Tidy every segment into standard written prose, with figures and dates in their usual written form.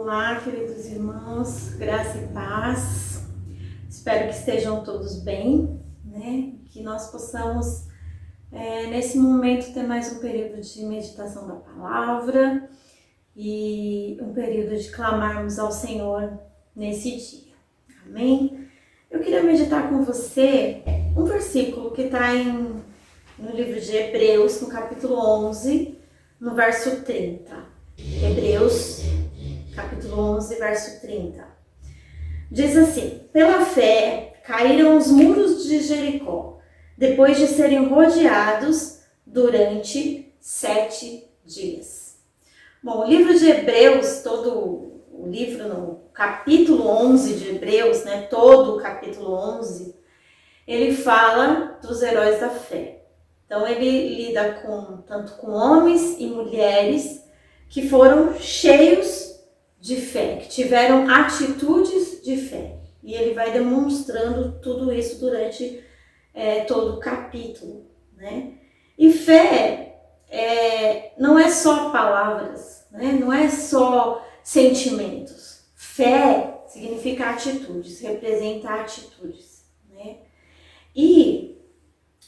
Olá, queridos irmãos, graça e paz. Espero que estejam todos bem, né? Que nós possamos, nesse momento, ter mais um período de meditação da palavra e um período de clamarmos ao Senhor nesse dia. Amém? Eu queria meditar com você um versículo que está no livro de Hebreus, no capítulo 11, no verso 30. Hebreus, capítulo 11, verso 30. Diz assim: pela fé caíram os muros de Jericó, depois de serem rodeados durante 7 dias. Bom, o livro de Hebreus, todo o livro, no capítulo 11 de Hebreus, né, todo o capítulo 11, ele fala dos heróis da fé. Então ele lida tanto com homens e mulheres que foram cheios de fé, que tiveram atitudes de fé. E ele vai demonstrando tudo isso durante todo o capítulo, né? E fé não é só palavras, né? Não é só sentimentos. Fé significa atitudes, representa atitudes, né? E,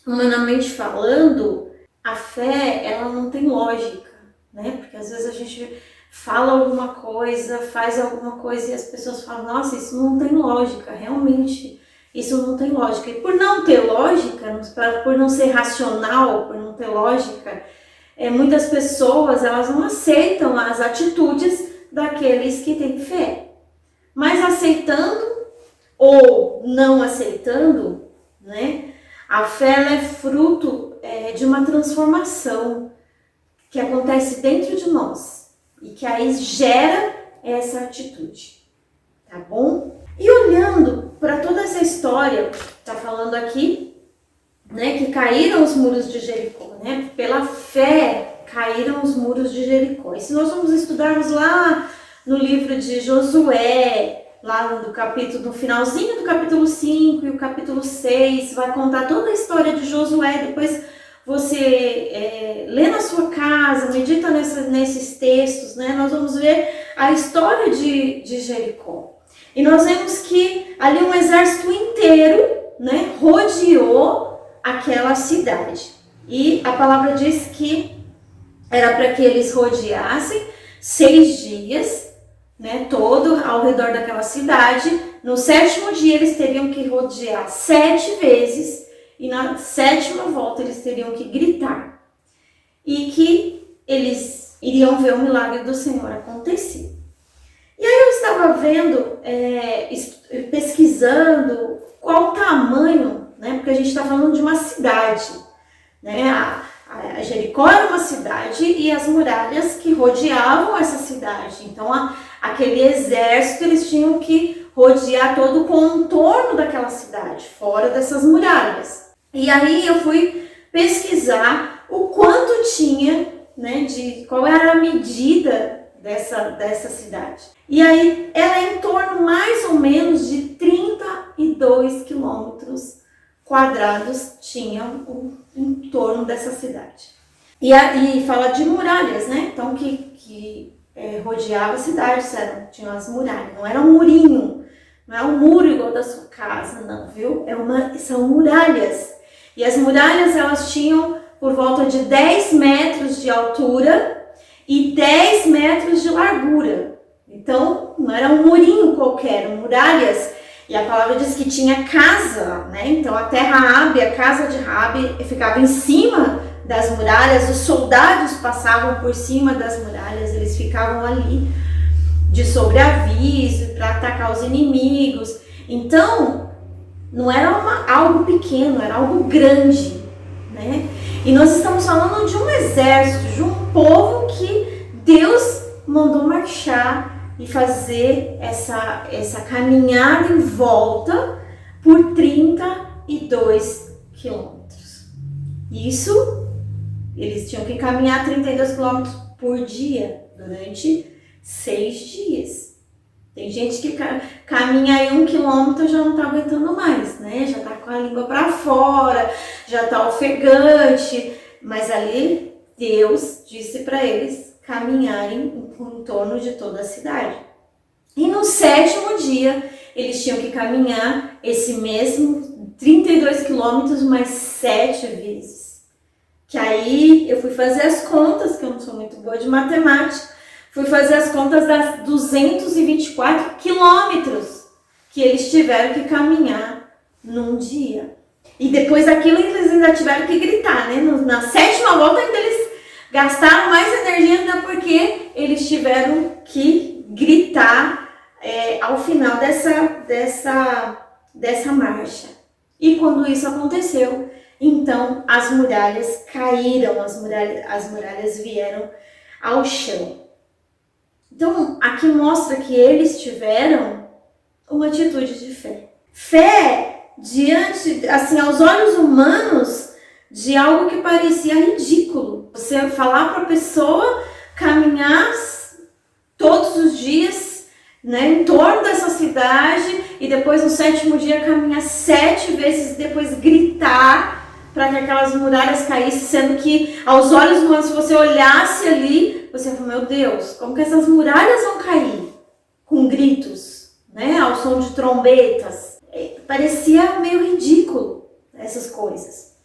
humanamente falando, a fé, ela não tem lógica, né? Porque às vezes a gente fala alguma coisa, faz alguma coisa e as pessoas falam: nossa, isso não tem lógica, realmente, isso não tem lógica. E por não ter lógica, por não ser racional, por não ter lógica, muitas pessoas, elas não aceitam as atitudes daqueles que têm fé. Mas aceitando ou não aceitando, né? A fé, ela é fruto de uma transformação que acontece dentro de nós e que aí gera essa atitude, tá bom? E olhando para toda essa história, tá falando aqui, né, que caíram os muros de Jericó, né? Pela fé caíram os muros de Jericó. E se nós vamos estudarmos lá no livro de Josué, lá no finalzinho do capítulo 5 e o capítulo 6, vai contar toda a história de Josué. Depois você lê na sua casa, medita nesses textos, né? Nós vamos ver a história de Jericó. E nós vemos que ali um exército inteiro, né, rodeou aquela cidade. E a palavra diz que era para que eles rodeassem 6 dias, né, todo ao redor daquela cidade. No 7º dia eles teriam que rodear 7 vezes e na 7ª volta eles teriam que gritar e que eles iriam ver o milagre do Senhor acontecer. E aí eu estava vendo, pesquisando qual o tamanho, né, porque a gente está falando de uma cidade, né? A Jericó era uma cidade e as muralhas que rodeavam essa cidade. Então, aquele exército, eles tinham que rodear todo o contorno daquela cidade, fora dessas muralhas. E aí eu fui pesquisar o quanto tinha, né, qual era a medida dessa cidade. E aí ela é em torno mais ou menos de 32 quilômetros quadrados tinham o entorno dessa cidade. E fala de muralhas, né? Então que rodeava a cidade, tinham as muralhas, não era um murinho, não é um muro igual da sua casa, não, viu? São muralhas. E as muralhas, elas tinham por volta de 10 metros de altura e 10 metros de largura. Então, não era um murinho qualquer, eram muralhas. E a palavra diz que tinha casa, né? Então a terra Raabe, a casa de Raabe, ficava em cima das muralhas. Os soldados passavam por cima das muralhas, eles ficavam ali de sobreaviso para atacar os inimigos. Então não era algo pequeno, era algo grande, né? E nós estamos falando de um exército, de um povo que Deus mandou marchar e fazer essa caminhada em volta por 32 quilômetros. Isso, eles tinham que caminhar 32 quilômetros por dia, durante 6 dias. Tem gente que caminha aí 1 quilômetro e já não tá aguentando mais, né? Já tá com a língua para fora, já tá ofegante. Mas ali, Deus disse para eles caminharem em torno de toda a cidade. E no 7º dia, eles tinham que caminhar esse mesmo 32 quilômetros mais 7 vezes. Que aí eu fui fazer as contas, que eu não sou muito boa de matemática, fui fazer as contas das 224 quilômetros que eles tiveram que caminhar num dia. E depois daquilo eles ainda tiveram que gritar, né? Na 7ª volta ainda eles gastaram mais energia ainda porque eles tiveram que gritar ao final dessa marcha. E quando isso aconteceu, então as muralhas caíram, as muralhas vieram ao chão. Então aqui mostra que eles tiveram uma atitude de fé. Fé diante, assim, aos olhos humanos, de algo que parecia ridículo. Você falar para a pessoa caminhar todos os dias, né, em torno dessa cidade e depois no 7º dia caminhar 7 vezes, depois gritar para que aquelas muralhas caíssem, sendo que aos olhos humanos, se você olhasse ali, você ia falar, meu Deus, como que essas muralhas vão cair? Com gritos, né, ao som de trombetas. Parecia meio ridículo essas coisas.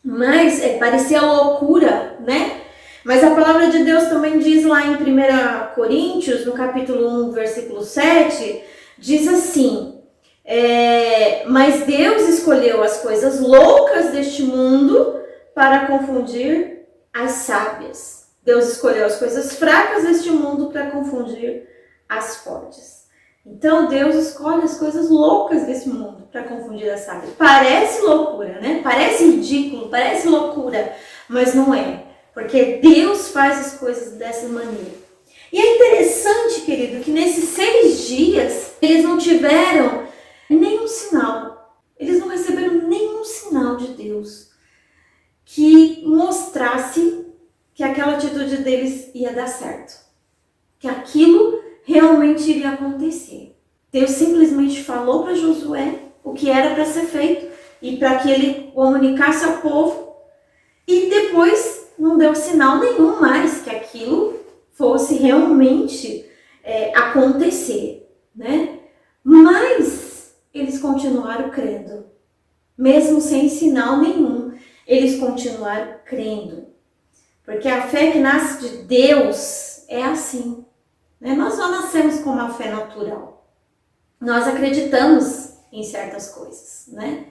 Mas parecia loucura, né? Mas a palavra de Deus também diz lá em 1 Coríntios, no capítulo 1, versículo 7, diz assim, mas Deus escolheu as coisas loucas deste mundo para confundir as sábias. Deus escolheu as coisas fracas deste mundo para confundir as fortes. Então Deus escolhe as coisas loucas desse mundo para confundir as sábias. Parece loucura, né? Parece ridículo, parece loucura, mas não é. Porque Deus faz as coisas dessa maneira. E é interessante, querido, que nesses 6 dias eles não tiveram nenhum sinal. Eles não receberam nenhum sinal de Deus que mostrasse que aquela atitude deles ia dar certo. Que aquilo realmente iria acontecer. Deus simplesmente falou para Josué o que era para ser feito e para que ele comunicasse ao povo, e depois não deu sinal nenhum mais que aquilo fosse realmente acontecer, né? Mas eles continuaram crendo, mesmo sem sinal nenhum, eles continuaram crendo, porque a fé que nasce de Deus é assim. Nós não nascemos com uma fé natural. Nós acreditamos em certas coisas, né?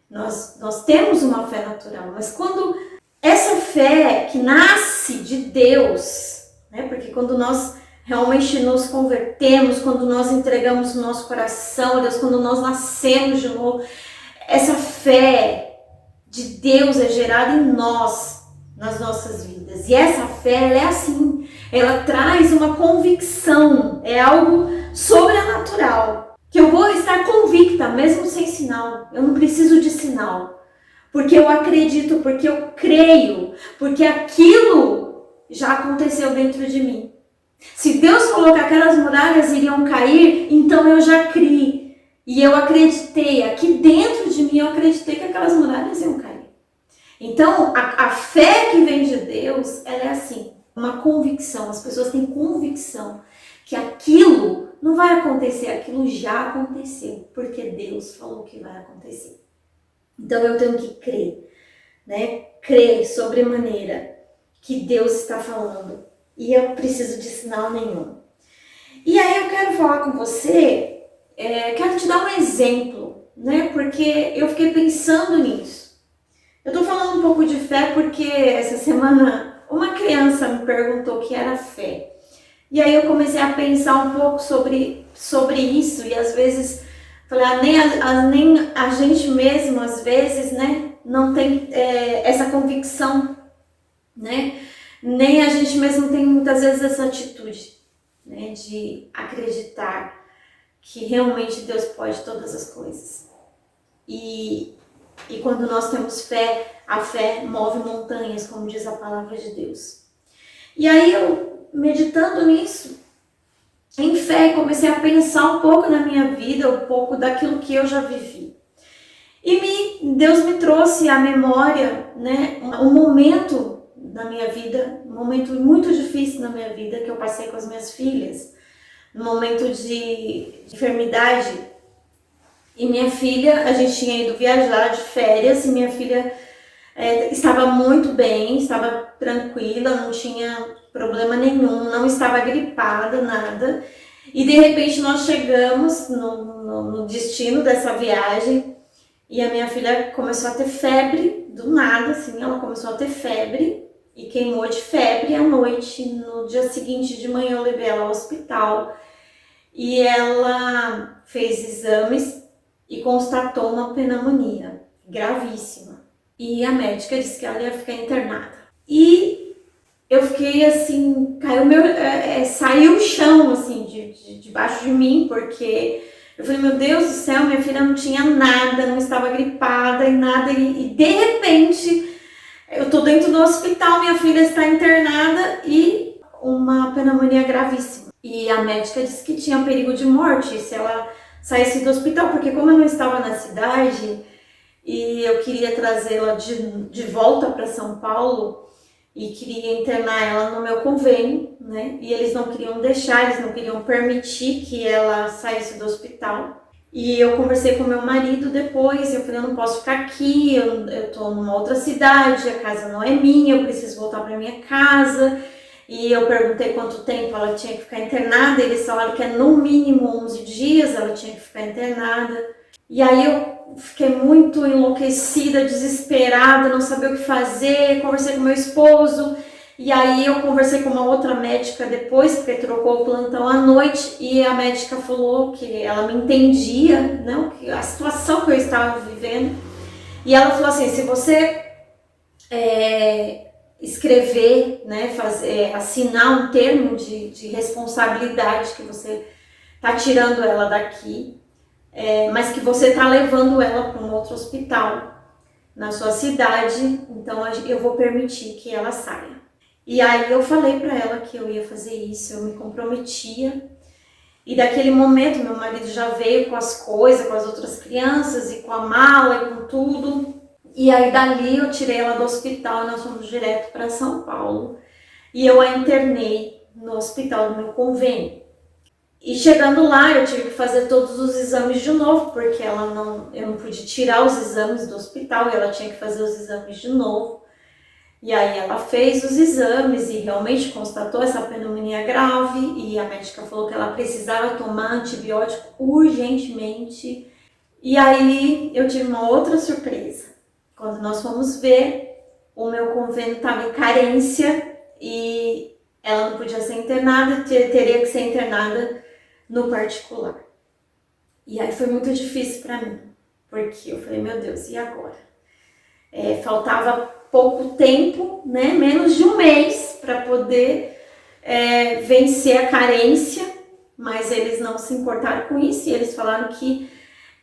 Nós temos uma fé natural, mas quando essa fé que nasce de Deus, né? Porque quando nós realmente nos convertemos, quando nós entregamos o nosso coração a Deus, quando nós nascemos de novo, essa fé de Deus é gerada em nós, nas nossas vidas. E essa fé, ela é assim, ela traz uma convicção, é algo sobrenatural, que eu vou estar convicta, mesmo sem sinal. Eu não preciso de sinal, porque eu acredito, porque eu creio, porque aquilo já aconteceu dentro de mim. Se Deus falou que aquelas muralhas iriam cair, então eu já criei, e eu acreditei, aqui dentro de mim eu acreditei que aquelas muralhas iam cair. Então, a fé que vem de Deus, ela é assim, uma convicção. As pessoas têm convicção que aquilo não vai acontecer, aquilo já aconteceu, porque Deus falou que vai acontecer. Então, eu tenho que crer, né? Crer sobremaneira que Deus está falando. E eu não preciso de sinal nenhum. E aí eu quero falar com você, quero te dar um exemplo, né? Porque eu fiquei pensando nisso. Eu tô falando um pouco de fé porque essa semana uma criança me perguntou o que era fé. E aí eu comecei a pensar um pouco sobre isso, e às vezes falei, nem a gente mesmo, às vezes, né, não tem essa convicção, né? Nem a gente mesmo tem muitas vezes essa atitude, né, de acreditar que realmente Deus pode todas as coisas. E quando nós temos fé, a fé move montanhas, como diz a palavra de Deus. E aí eu, meditando nisso, em fé, comecei a pensar um pouco na minha vida, um pouco daquilo que eu já vivi. E Deus me trouxe à memória, né, um momento na minha vida, um momento muito difícil na minha vida que eu passei com as minhas filhas. no momento de enfermidade. E minha filha, a gente tinha ido viajar de férias e minha filha estava muito bem, estava tranquila, não tinha problema nenhum, não estava gripada, nada. E de repente nós chegamos no destino dessa viagem e a minha filha começou a ter febre, do nada, assim, ela começou a ter febre e queimou de febre à noite. No dia seguinte de manhã eu levei ela ao hospital e ela fez exames e constatou uma pneumonia gravíssima. E a médica disse que ela ia ficar internada. E eu fiquei assim, saiu o chão assim debaixo de mim, porque eu falei, meu Deus do céu, minha filha não tinha nada, não estava gripada e nada, e de repente eu tô dentro do hospital, minha filha está internada e uma pneumonia gravíssima. E a médica disse que tinha perigo de morte se ela saísse do hospital, porque como eu não estava na cidade e eu queria trazê-la de volta para São Paulo e queria internar ela no meu convênio, né? E eles não queriam deixar, eles não queriam permitir que ela saísse do hospital. E eu conversei com meu marido depois, eu falei, eu não posso ficar aqui, eu tô numa outra cidade, a casa não é minha, eu preciso voltar para minha casa. E eu perguntei quanto tempo ela tinha que ficar internada, eles falaram que é no mínimo 11 dias ela tinha que ficar internada. E aí eu fiquei muito enlouquecida, desesperada, não sabia o que fazer, conversei com meu esposo, e aí eu conversei com uma outra médica depois, porque trocou o plantão à noite, e a médica falou que ela me entendia, né, a situação que eu estava vivendo, e ela falou assim, se você escrever, né, assinar um termo de responsabilidade que você está tirando ela daqui, mas que você está levando ela para um outro hospital na sua cidade, então eu vou permitir que ela saia. E aí eu falei para ela que eu ia fazer isso, eu me comprometia. E daquele momento meu marido já veio com as coisas, com as outras crianças e com a mala e com tudo. E aí dali eu tirei ela do hospital e nós fomos direto para São Paulo. E eu a internei no hospital do meu convênio. E chegando lá eu tive que fazer todos os exames de novo, porque eu não pude tirar os exames do hospital e ela tinha que fazer os exames de novo. E aí ela fez os exames e realmente constatou essa pneumonia grave e a médica falou que ela precisava tomar antibiótico urgentemente. E aí eu tive uma outra surpresa. Quando nós fomos ver, o meu convênio estava em carência e ela não podia ser internada, teria que ser internada no particular. E aí foi muito difícil para mim, porque eu falei, meu Deus, e agora? Faltava pouco tempo, né? Menos de um mês para poder vencer a carência, mas eles não se importaram com isso e eles falaram que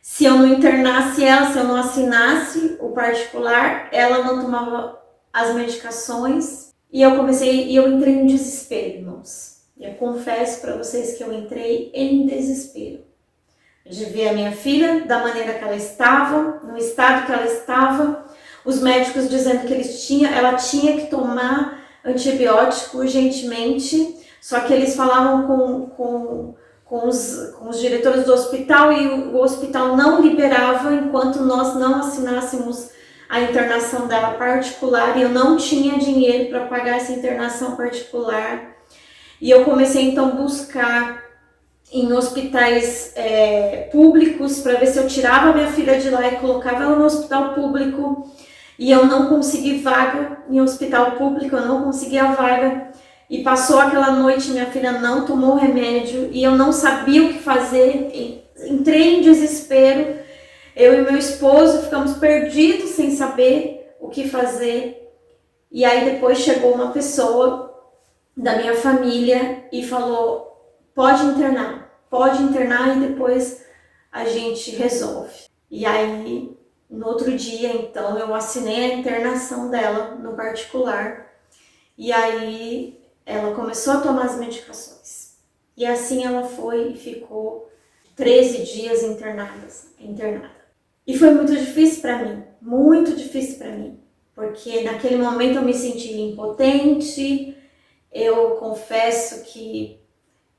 se eu não internasse ela, se eu não assinasse o particular, ela não tomava as medicações. E eu entrei em desespero, irmãos. Eu confesso para vocês que eu entrei em desespero. De ver a minha filha da maneira que ela estava, no estado que ela estava, os médicos dizendo que ela tinha que tomar antibiótico urgentemente, só que eles falavam com os diretores do hospital e o hospital não liberava enquanto nós não assinássemos a internação dela particular e eu não tinha dinheiro para pagar essa internação particular. E eu comecei então a buscar em hospitais públicos para ver se eu tirava minha filha de lá e colocava ela no hospital público. E eu não consegui vaga em hospital público, eu não conseguia vaga. E passou aquela noite, minha filha não tomou remédio e eu não sabia o que fazer. Entrei em desespero. Eu e meu esposo ficamos perdidos sem saber o que fazer. E aí depois chegou uma pessoa da minha família e falou, pode internar e depois a gente resolve. E aí, no outro dia, então, eu assinei a internação dela no particular. E aí, ela começou a tomar as medicações. E assim ela foi e ficou 13 dias internada. E foi muito difícil para mim, muito difícil para mim. Porque naquele momento eu me senti impotente. Eu confesso que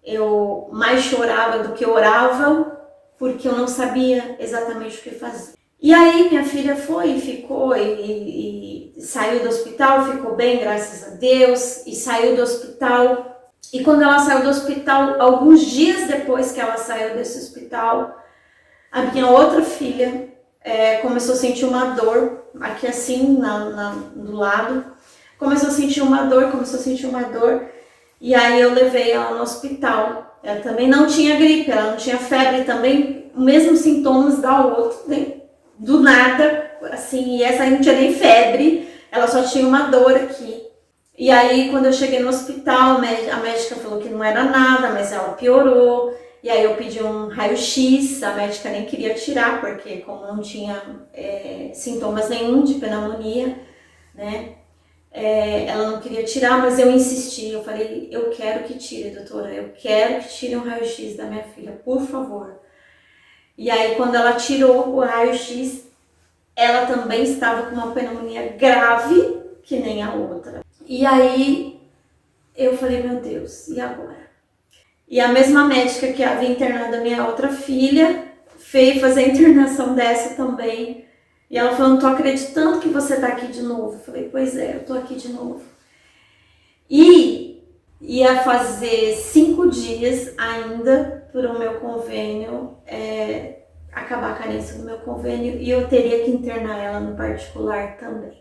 eu mais chorava do que orava, porque eu não sabia exatamente o que fazer. E aí minha filha foi e ficou e saiu do hospital, ficou bem, graças a Deus, e saiu do hospital. E quando ela saiu do hospital, alguns dias depois que ela saiu desse hospital, a minha outra filha começou a sentir uma dor, aqui assim, do lado. Começou a sentir uma dor, e aí eu levei ela no hospital. Ela também não tinha gripe, ela não tinha febre, também os mesmos sintomas da outra, né? Do nada, assim, e essa aí não tinha nem febre, ela só tinha uma dor aqui. E aí, quando eu cheguei no hospital, a médica falou que não era nada, mas ela piorou. E aí eu pedi um raio-x, a médica nem queria tirar, porque como não tinha sintomas nenhum de pneumonia, né? Ela não queria tirar, mas eu insisti, eu falei, eu quero que tire, doutora, eu quero que tire um raio-x da minha filha, por favor. E aí, quando ela tirou o raio-x, ela também estava com uma pneumonia grave, que nem a outra. E aí, eu falei, meu Deus, e agora? E a mesma médica que havia internado a minha outra filha, veio fazer a internação dessa também. E ela falou, não tô acreditando que você tá aqui de novo. Eu falei, pois é, eu tô aqui de novo. E ia fazer 5 dias ainda para o meu convênio acabar a carência do meu convênio, e eu teria que internar ela no particular também.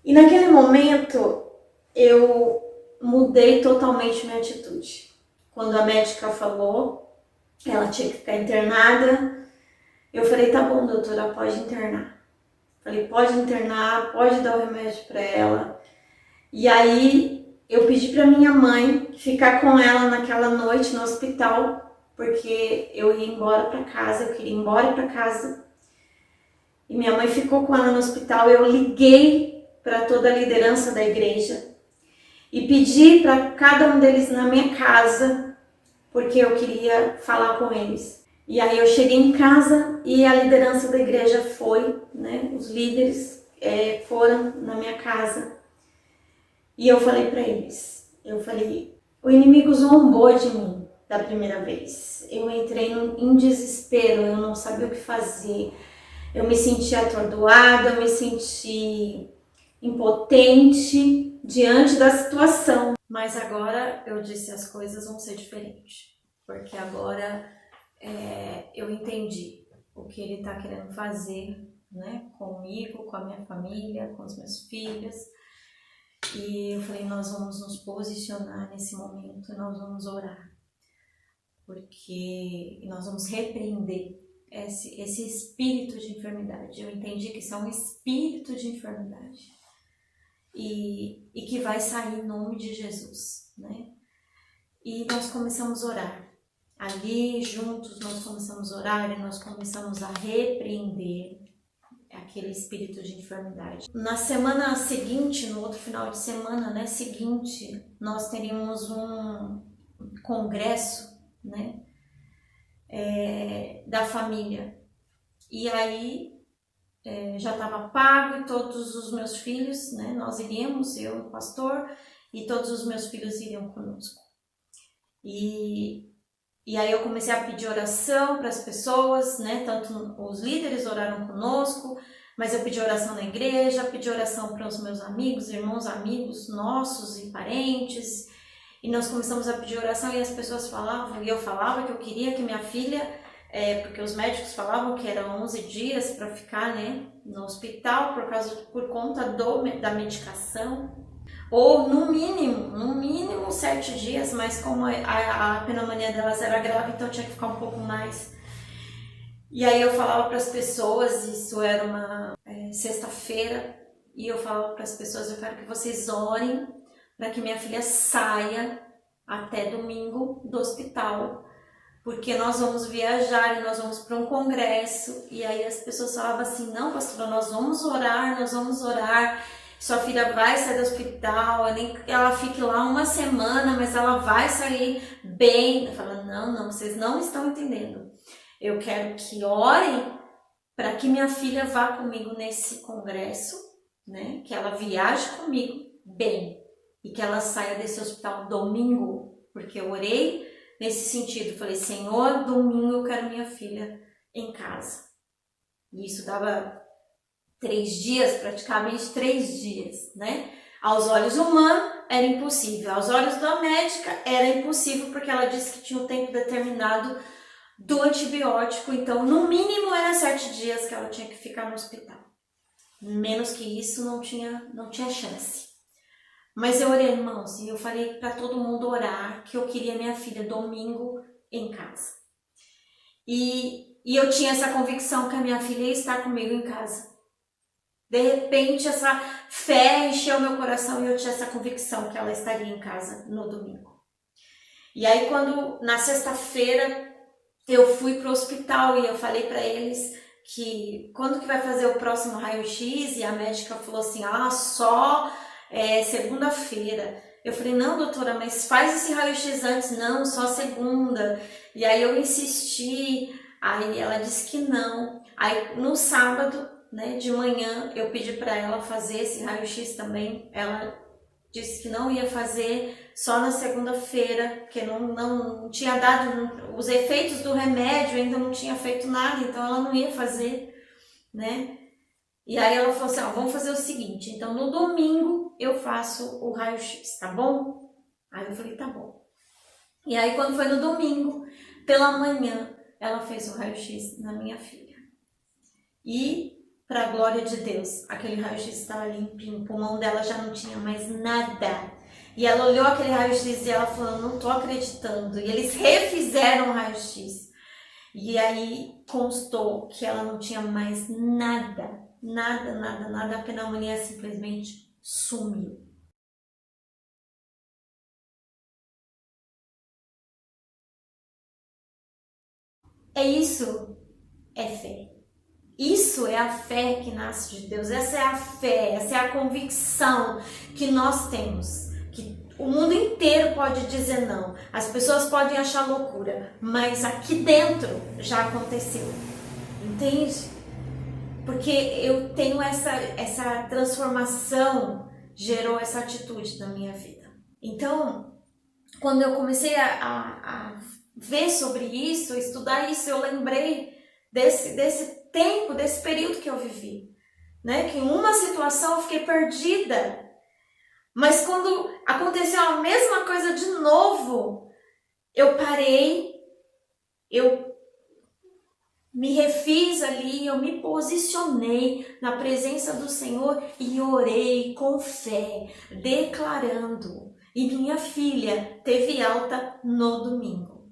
E naquele momento eu mudei totalmente minha atitude. Quando a médica falou que ela tinha que ficar internada, eu falei, tá bom, doutora, pode internar. Falei, pode internar, pode dar o remédio para ela. E aí eu pedi para minha mãe ficar com ela naquela noite no hospital, porque eu ia embora para casa, eu queria ir embora para casa. E minha mãe ficou com ela no hospital. Eu liguei para toda a liderança da igreja e pedi para cada um deles na minha casa, porque eu queria falar com eles. E aí eu cheguei em casa e a liderança da igreja foi, né? Os líderes foram na minha casa. E eu falei para eles, o inimigo zombou de mim da primeira vez. Eu entrei em desespero, eu não sabia o que fazer. Eu me senti atordoada, eu me senti impotente diante da situação. Mas agora eu disse, as coisas vão ser diferentes. Porque agora eu entendi o que ele está querendo fazer, né? Comigo, com a minha família, com os meus filhos. E eu falei, nós vamos nos posicionar nesse momento, nós vamos orar. Porque nós vamos repreender esse espírito de enfermidade. Eu entendi que isso é um espírito de enfermidade. E que vai sair em nome de Jesus, né? E nós começamos a orar. Ali, juntos, nós começamos a orar e nós começamos a repreender aquele espírito de enfermidade. Na semana seguinte, no outro final de semana, né, seguinte, nós teríamos um congresso, né, da família. E aí já estava pago e todos os meus filhos, né, nós iríamos, eu e o pastor, e todos os meus filhos iriam conosco. E aí eu comecei a pedir oração para as pessoas, né? Tanto os líderes oraram conosco, mas eu pedi oração na igreja, pedi oração para os meus amigos, irmãos, amigos nossos e parentes. E nós começamos a pedir oração e as pessoas falavam, e eu falava que eu queria que minha filha, porque os médicos falavam que eram 11 dias para ficar, né, no hospital por conta da medicação. Ou no mínimo 7 dias, mas como a pneumonia delas era grave, então tinha que ficar um pouco mais. E aí eu falava para as pessoas, isso era uma sexta-feira, e eu falava para as pessoas, eu quero que vocês orem para que minha filha saia até domingo do hospital, porque nós vamos viajar e nós vamos para um congresso. E aí as pessoas falavam assim, não, pastora, nós vamos orar, sua filha vai sair do hospital, nem que ela fique lá uma semana, mas ela vai sair bem. Eu falo, não, vocês não estão entendendo. Eu quero que orem para que minha filha vá comigo nesse congresso, né? Que ela viaje comigo bem e que ela saia desse hospital domingo, porque eu orei nesse sentido. Falei, Senhor, domingo eu quero minha filha em casa. E isso dava 3 dias, praticamente 3 dias, né? Aos olhos humanos era impossível, aos olhos da médica era impossível, porque ela disse que tinha um tempo determinado do antibiótico, então no mínimo era 7 dias que ela tinha que ficar no hospital. Menos que isso não tinha chance. Mas eu orei, irmãos, e eu falei para todo mundo orar que eu queria minha filha domingo em casa. E eu tinha essa convicção que a minha filha ia estar comigo em casa. De repente, essa fé encheu meu coração e eu tinha essa convicção que ela estaria em casa no domingo. E aí, quando na sexta-feira eu fui para o hospital e eu falei para eles que quando que vai fazer o próximo raio-x, e a médica falou assim, só segunda-feira. Eu falei, não, doutora, mas faz esse raio-x antes. Não, só segunda. E aí eu insisti, aí ela disse que não. Aí no sábado, né, de manhã, eu pedi para ela fazer esse raio-x também. Ela disse que não ia fazer só na segunda-feira, porque não tinha dado os efeitos do remédio, ainda não tinha feito nada, então ela não ia fazer, né? E aí ela falou assim, vamos fazer o seguinte, então no domingo eu faço o raio-x, tá bom? Aí eu falei, tá bom. E aí quando foi no domingo, pela manhã, ela fez o raio-x na minha filha. E, para a glória de Deus, aquele raio-x estava limpinho, o pulmão dela já não tinha mais nada. E ela olhou aquele raio-x e ela falou, não tô acreditando. E eles refizeram o raio-x. E aí constou que ela não tinha mais nada. A pneumonia simplesmente sumiu. Isso é fé. Isso é a fé que nasce de Deus. Essa é a fé, essa é a convicção que nós temos. Que o mundo inteiro pode dizer não. As pessoas podem achar loucura, mas aqui dentro já aconteceu. Entende? Porque eu tenho essa transformação, gerou essa atitude na minha vida. Então, quando eu comecei a ver sobre isso, a estudar isso, eu lembrei desse tempo, desse período que eu vivi, né? Que em uma situação eu fiquei perdida, mas quando aconteceu a mesma coisa de novo, eu parei, eu me refiz ali, eu me posicionei na presença do Senhor e orei com fé, declarando. E minha filha teve alta no domingo.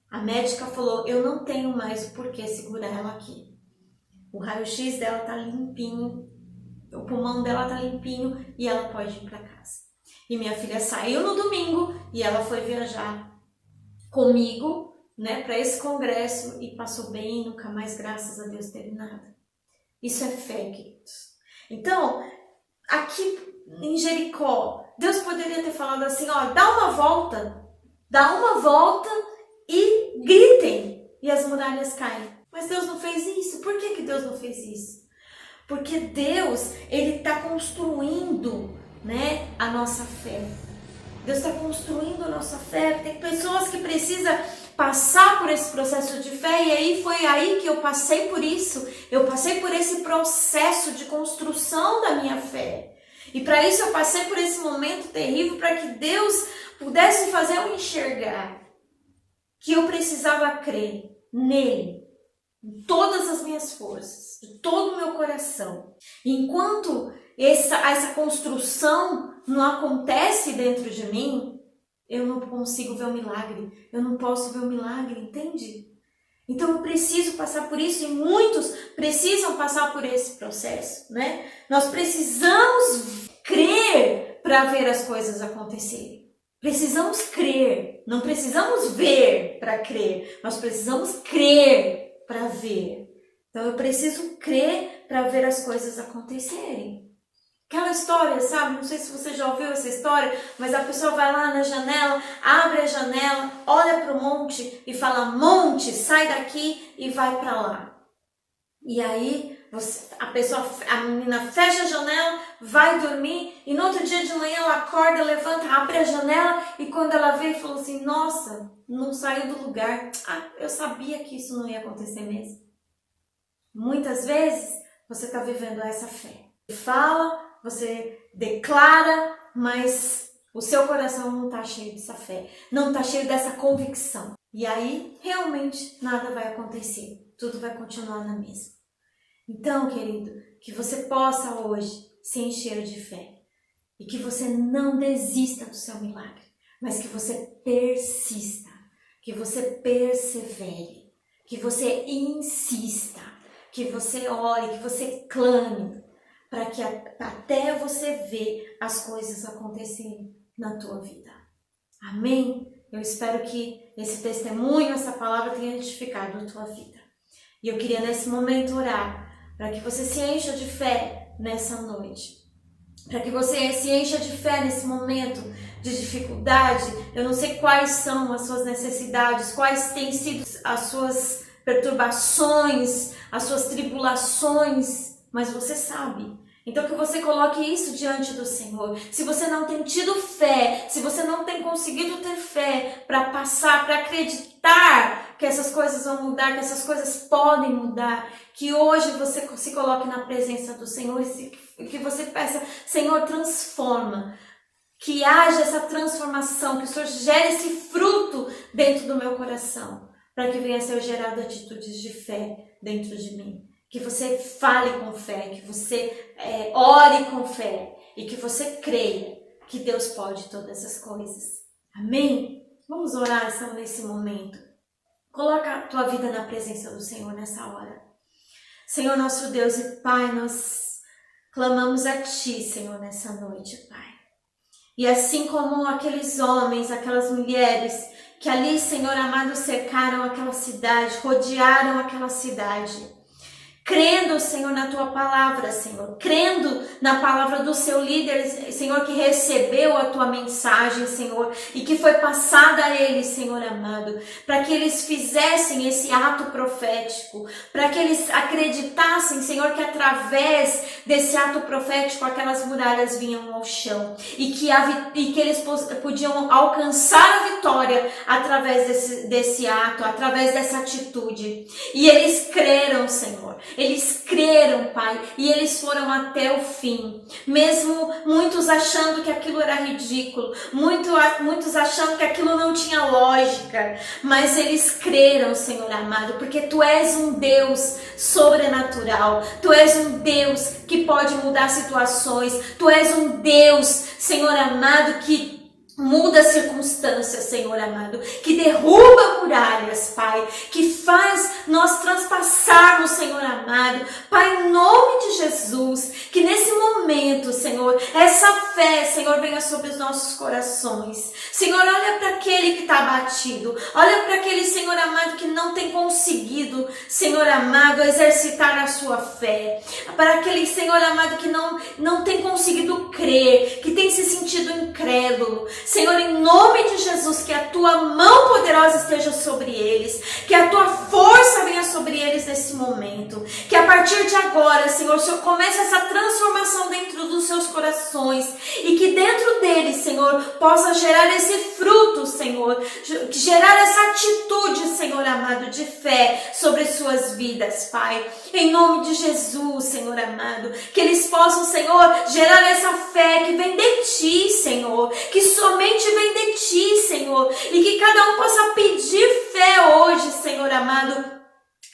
A médica falou, eu não tenho mais o porquê segurar ela aqui. O raio-x dela tá limpinho, o pulmão dela tá limpinho e ela pode ir para casa. E minha filha saiu no domingo e ela foi viajar comigo, né, para esse congresso e passou bem, nunca mais, graças a Deus, teve nada. Isso é fé, queridos. Então, aqui em Jericó, Deus poderia ter falado assim, dá uma volta e gritem, e as muralhas caem. Mas Deus não fez isso. Por que Deus não fez isso? Porque Deus, Ele está construindo, né, a nossa fé. Deus está construindo a nossa fé. Tem pessoas que precisam passar por esse processo de fé, e aí foi aí que eu passei por isso. Eu passei por esse processo de construção da minha fé. E para isso eu passei por esse momento terrível, para que Deus pudesse fazer eu enxergar que eu precisava crer nele, de todas as minhas forças, de todo o meu coração. Enquanto essa construção não acontece dentro de mim, eu não consigo ver o milagre, eu não posso ver o milagre, entende? Então eu preciso passar por isso, e muitos precisam passar por esse processo, né? Nós precisamos crer para ver as coisas acontecerem. Precisamos crer, não precisamos ver para crer, nós precisamos crer para ver. Então eu preciso crer para ver as coisas acontecerem. Aquela história, sabe? Não sei se você já ouviu essa história, mas a pessoa vai lá na janela, abre a janela, olha para o monte e fala, monte, sai daqui e vai para lá. E aí A menina fecha a janela, vai dormir e no outro dia de manhã ela acorda, levanta, abre a janela e quando ela vê, falou assim, nossa, não saiu do lugar. Eu sabia que isso não ia acontecer mesmo. Muitas vezes você está vivendo essa fé. Você fala, você declara, mas o seu coração não está cheio dessa fé, não está cheio dessa convicção. E aí, realmente, nada vai acontecer. Tudo vai continuar na mesma. Então, querido, que você possa hoje se encher de fé. E que você não desista do seu milagre, mas que você persista, que você persevere, que você insista, que você ore, que você clame, para que até você ver as coisas acontecerem na tua vida. Amém? Eu espero que esse testemunho, essa palavra tenha edificado a tua vida. E eu queria nesse momento orar para que você se encha de fé nessa noite. Para que você se encha de fé nesse momento de dificuldade. Eu não sei quais são as suas necessidades, quais têm sido as suas perturbações, as suas tribulações, mas você sabe. Então que você coloque isso diante do Senhor. Se você não tem tido fé, se você não tem conseguido ter fé para passar, para acreditar que essas coisas vão mudar, que essas coisas podem mudar, que hoje você se coloque na presença do Senhor e que você peça, Senhor, transforma. Que haja essa transformação, que o Senhor gere esse fruto dentro do meu coração, para que venha a ser gerado atitudes de fé dentro de mim. Que você fale com fé, que você ore com fé e que você creia que Deus pode todas as coisas. Amém? Vamos orar nesse momento. Coloca a tua vida na presença do Senhor nessa hora. Senhor, nosso Deus e Pai, nós clamamos a Ti, Senhor, nessa noite, Pai. E assim como aqueles homens, aquelas mulheres que ali, Senhor amado, cercaram aquela cidade, rodearam aquela cidade, crendo, Senhor, na Tua palavra, Senhor, crendo na palavra do seu líder, Senhor, que recebeu a Tua mensagem, Senhor, e que foi passada a eles, Senhor amado, para que eles fizessem esse ato profético, para que eles acreditassem, Senhor, que através desse ato profético aquelas muralhas vinham ao chão e que eles podiam alcançar a vitória através desse ato, através dessa atitude. E eles creram, Senhor. Eles creram, Pai, e eles foram até o fim. Mesmo muitos achando que aquilo era ridículo, muitos achando que aquilo não tinha lógica, mas eles creram, Senhor amado, porque Tu és um Deus sobrenatural. Tu és um Deus que pode mudar situações. Tu és um Deus, Senhor amado, que muda circunstâncias, Senhor amado, que derruba muralhas, Pai, que faz nós transpassarmos, Senhor amado, Pai, em nome de Jesus, que nesse momento, Senhor, essa fé, Senhor, venha sobre os nossos corações. Senhor, olha para aquele que está abatido, olha para aquele, Senhor amado, que não tem conseguido, Senhor amado, exercitar a sua fé, para aquele, Senhor amado, que não tem conseguido crer, que tem se sentido incrédulo. Senhor, em nome de Jesus, que a Tua mão poderosa esteja sobre eles, que a Tua força venha sobre eles nesse momento, que a partir de agora, Senhor, o Senhor comece essa transformação dentro dos seus corações e que dentro deles, Senhor, possa gerar esse fruto, Senhor, gerar essa atitude, Senhor amado, de fé sobre suas vidas, Pai, em nome de Jesus, Senhor amado, que eles possam, Senhor, gerar essa fé que vem de Ti, Senhor, que somente vem de Ti, Senhor, e que cada um possa pedir fé hoje, Senhor amado,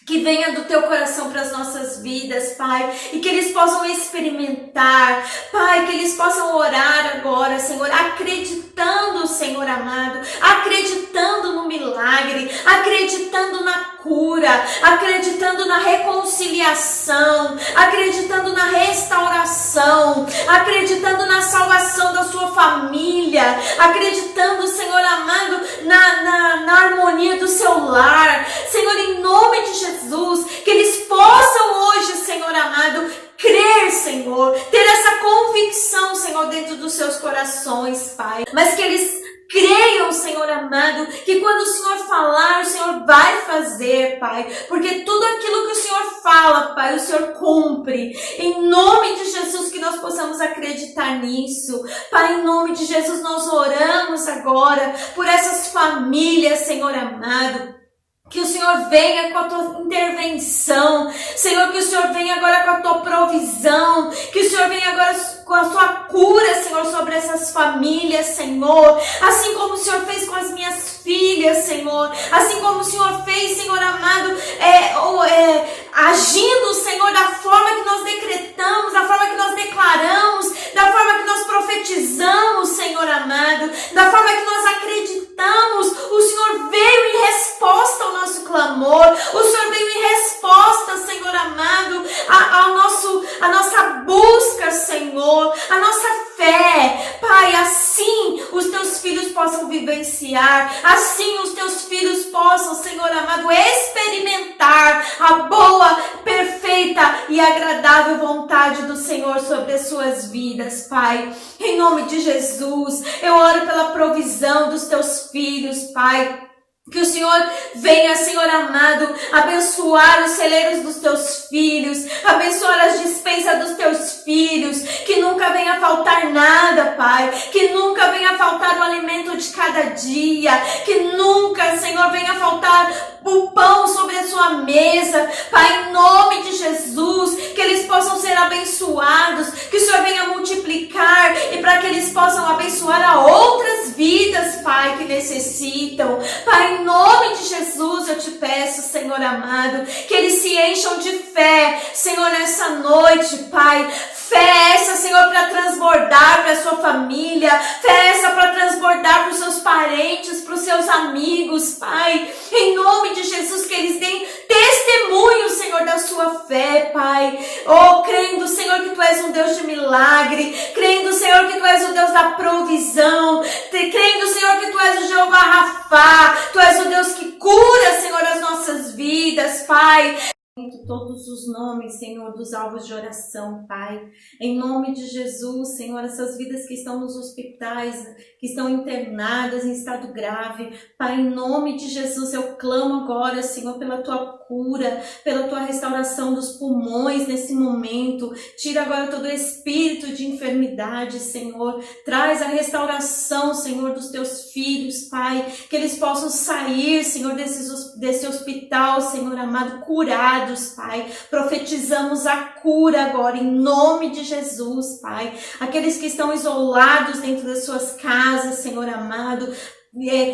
que venha do Teu coração para as nossas vidas, Pai, e que eles possam experimentar, Pai, que eles possam orar agora, Senhor, acreditando, Senhor amado, acreditando no milagre, acreditando na cura, acreditando na reconciliação, acreditando na restauração, acreditando na salvação da sua família, acreditando, Senhor amado, na harmonia do seu lar, Senhor, em nome de Jesus, que eles possam hoje, Senhor amado, crer, Senhor, ter essa convicção, Senhor, dentro dos seus corações, Pai, mas que eles creiam, Senhor amado, que quando o Senhor falar, o Senhor vai fazer. fazer, Pai, porque tudo aquilo que o Senhor fala, Pai, o Senhor cumpre. Em nome de Jesus, que nós possamos acreditar nisso. Pai, em nome de Jesus, nós oramos agora por essas famílias, Senhor amado. Que o Senhor venha com a tua intervenção, Senhor, que o Senhor venha agora com a tua provisão, que o Senhor venha agora com a sua cura, Senhor, sobre essas famílias, Senhor, assim como o Senhor fez com as minhas filhas, Senhor, assim como o Senhor fez, Senhor amado, agindo, Senhor, da forma que nós decretamos, da forma que nós declaramos, da forma que nós profetizamos, Senhor amado, da forma que nós acreditamos. O Senhor veio em resposta ao nosso clamor, o Senhor veio em resposta, Senhor amado, a nossa busca, Senhor, a nossa fé, Pai, assim os teus filhos possam vivenciar, assim os teus filhos possam, Senhor amado, experimentar a boa, perfeita e agradável vontade do Senhor sobre as suas vidas, Pai. Em nome de Jesus, eu oro pela provisão dos teus filhos, Pai. Que o Senhor venha, Senhor amado, abençoar os celeiros dos teus filhos, abençoar as despensas dos teus filhos, que nunca venha faltar nada, Pai, que nunca venha faltar o alimento de cada dia, que nunca, Senhor, venha faltar o pão sobre a sua mesa, Pai, em nome de Jesus, que eles possam ser abençoados, que o Senhor venha multiplicar e para que eles possam abençoar a outras vidas, Pai, que necessitam. Pai, em nome de Jesus, eu te peço, Senhor amado, que eles se encham de fé, Senhor, nessa noite, Pai. Fé essa, Senhor, para transbordar para a sua família, fé essa para transbordar para os seus parentes, para os seus amigos, Pai. Em nome de Jesus, que eles deem testemunho, Senhor, da sua fé, Pai. Oh, crendo, Senhor, que Tu és um Deus de milagre, crendo, Senhor, que Tu és o Deus da provisão, crendo, Senhor, que Tu és o Jeová Rafá, Tu és o Deus que cura, Senhor, as nossas vidas, Pai. Todos os nomes, Senhor, dos alvos de oração, Pai. Em nome de Jesus, Senhor, essas vidas que estão nos hospitais, que estão internadas em estado grave, Pai, em nome de Jesus, eu clamo agora, Senhor, pela Tua cura, pela Tua restauração dos pulmões nesse momento. Tira agora todo o espírito de enfermidade, Senhor. Traz a restauração, Senhor, dos Teus filhos, Pai. Que eles possam sair, Senhor, desse hospital, Senhor amado, curados, Pai. Profetizamos a cura agora, em nome de Jesus, Pai. Aqueles que estão isolados dentro das suas casas, Senhor amado,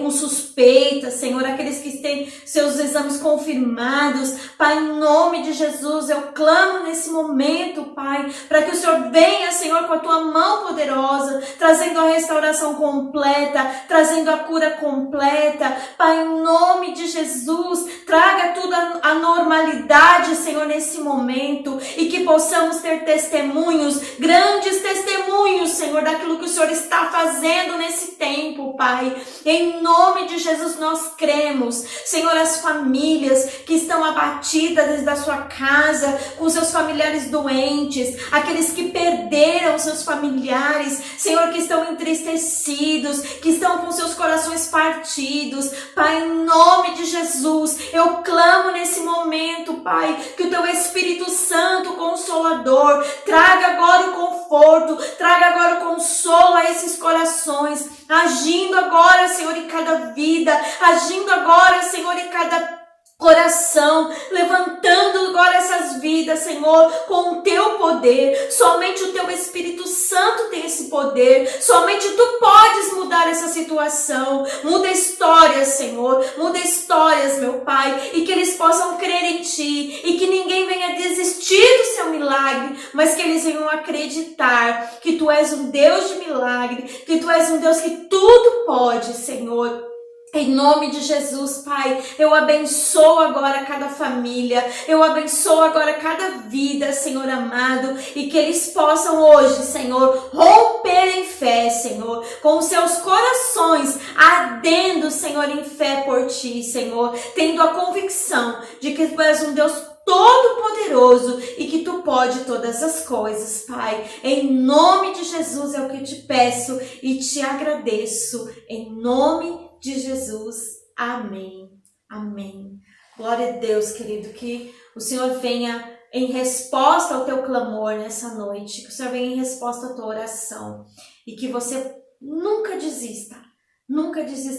com suspeitas, Senhor, aqueles que têm seus exames confirmados, Pai, em nome de Jesus, eu clamo nesse momento, Pai, para que o Senhor venha, Senhor, com a Tua mão poderosa, trazendo a restauração completa, trazendo a cura completa, Pai, em nome de Jesus, traga tudo a normalidade, Senhor, nesse momento, e que possamos ter testemunhos, grandes testemunhos, Senhor, daquilo que o Senhor está fazendo nesse tempo, Pai. Em nome de Jesus nós cremos, Senhor, as famílias que estão abatidas desde a sua casa, com seus familiares doentes, aqueles que perderam seus familiares, Senhor, que estão entristecidos, que estão com seus corações partidos, Pai, em nome de Jesus, eu clamo nesse momento, Pai, que o Teu Espírito Santo Consolador traga agora o conforto, traga agora o consolo a esses corações, agindo agora, Senhor, em cada vida, agindo agora, Senhor, em cada coração, levantando agora essas vidas, Senhor, com o Teu poder. Somente o Teu Espírito Santo tem esse poder, somente Tu podes mudar essa situação. Muda histórias, Senhor, muda histórias, meu Pai, e que eles possam crer em Ti, e que ninguém venha desistir do Seu milagre, mas que eles venham acreditar que Tu és um Deus de milagre, que Tu és um Deus que tudo pode, Senhor. Em nome de Jesus, Pai, eu abençoo agora cada família, eu abençoo agora cada vida, Senhor amado, e que eles possam hoje, Senhor, romper em fé, Senhor, com os seus corações ardendo, Senhor, em fé por Ti, Senhor, tendo a convicção de que Tu és um Deus Todo-Poderoso e que Tu pode todas as coisas, Pai. Em nome de Jesus é o que eu te peço e te agradeço. Em nome de Jesus. Amém. Amém. Glória a Deus, querido, que o Senhor venha em resposta ao teu clamor nessa noite, que o Senhor venha em resposta à tua oração e que você nunca desista,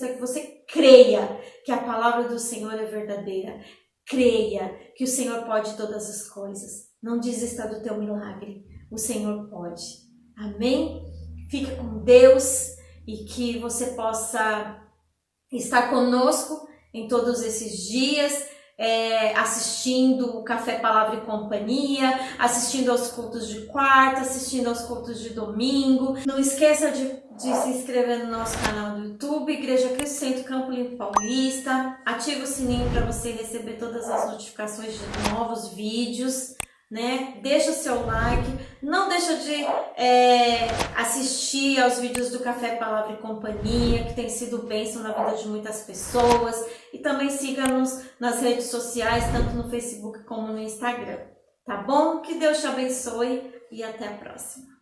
que você creia que a palavra do Senhor é verdadeira, creia que o Senhor pode todas as coisas, não desista do teu milagre, o Senhor pode, amém? Fique com Deus e que você possa estar conosco em todos esses dias, assistindo o Café Palavra e Companhia, assistindo aos cultos de quarta, assistindo aos cultos de domingo. Não esqueça de se inscrever no nosso canal do YouTube, Igreja Cristo Centro Campo Limpo Paulista. Ative o sininho para você receber todas as notificações de novos vídeos, né? Deixa o seu like, não deixa de assistir aos vídeos do Café Palavra e Companhia, que tem sido bênção na vida de muitas pessoas, e também siga-nos nas redes sociais, tanto no Facebook como no Instagram, tá bom? Que Deus te abençoe e até a próxima.